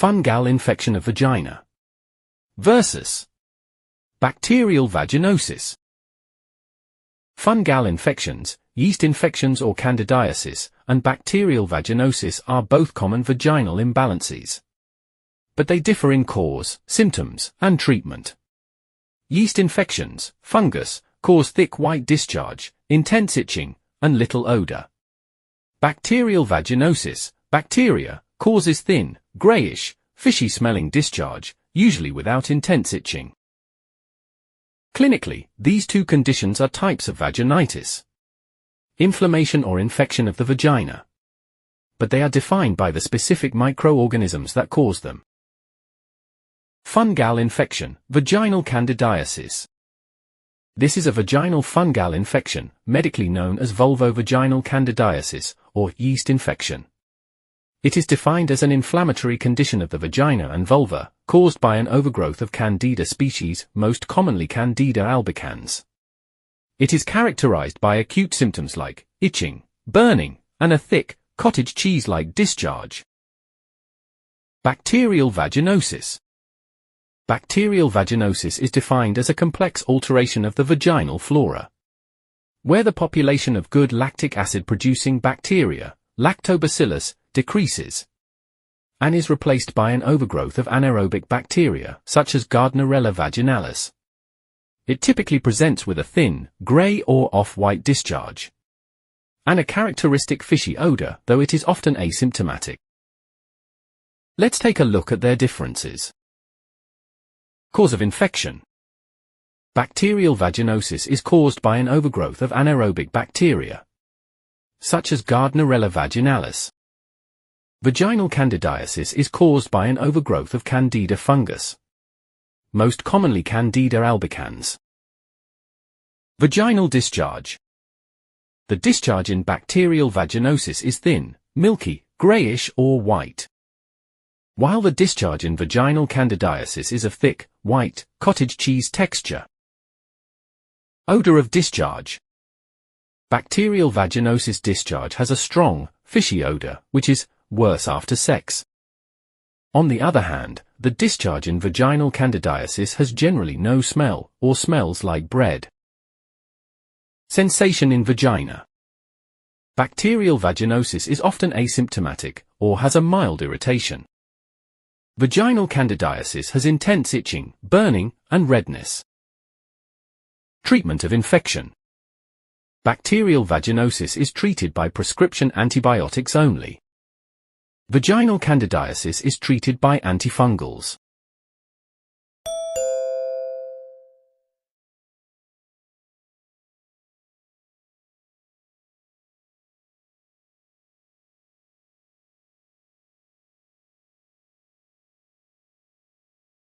Fungal infection of vagina versus bacterial vaginosis. Fungal infections, yeast infections or candidiasis, and bacterial vaginosis are both common vaginal imbalances. But they differ in cause, symptoms, and treatment. Yeast infections, fungus, cause thick white discharge, intense itching, and little odor. Bacterial vaginosis, bacteria, causes thin, grayish, fishy-smelling discharge, usually without intense itching. Clinically, these two conditions are types of vaginitis. Inflammation or infection of the vagina. But they are defined by the specific microorganisms that cause them. Fungal infection, vaginal candidiasis. This is a vaginal fungal infection, medically known as vulvovaginal candidiasis, or yeast infection. It is defined as an inflammatory condition of the vagina and vulva, caused by an overgrowth of Candida species, most commonly Candida albicans. It is characterized by acute symptoms like itching, burning, and a thick, cottage cheese-like discharge. Bacterial vaginosis. Bacterial vaginosis is defined as a complex alteration of the vaginal flora, where the population of good lactic acid-producing bacteria, Lactobacillus, decreases, and is replaced by an overgrowth of anaerobic bacteria, such as Gardnerella vaginalis. It typically presents with a thin, grey or off-white discharge, and a characteristic fishy odor, though it is often asymptomatic. Let's take a look at their differences. Cause of infection. Bacterial vaginosis is caused by an overgrowth of anaerobic bacteria, such as Gardnerella vaginalis. Vaginal candidiasis is caused by an overgrowth of Candida fungus, most commonly Candida albicans. Vaginal discharge. The discharge in bacterial vaginosis is thin, milky, grayish or white, while the discharge in vaginal candidiasis is of thick, white, cottage cheese texture. Odor of discharge. Bacterial vaginosis discharge has a strong, fishy odor, which is worse after sex. On the other hand, the discharge in vaginal candidiasis has generally no smell, or smells like bread. Sensation in vagina. Bacterial vaginosis is often asymptomatic, or has a mild irritation. Vaginal candidiasis has intense itching, burning, and redness. Treatment of infection. Bacterial vaginosis is treated by prescription antibiotics only. Vaginal candidiasis is treated by antifungals.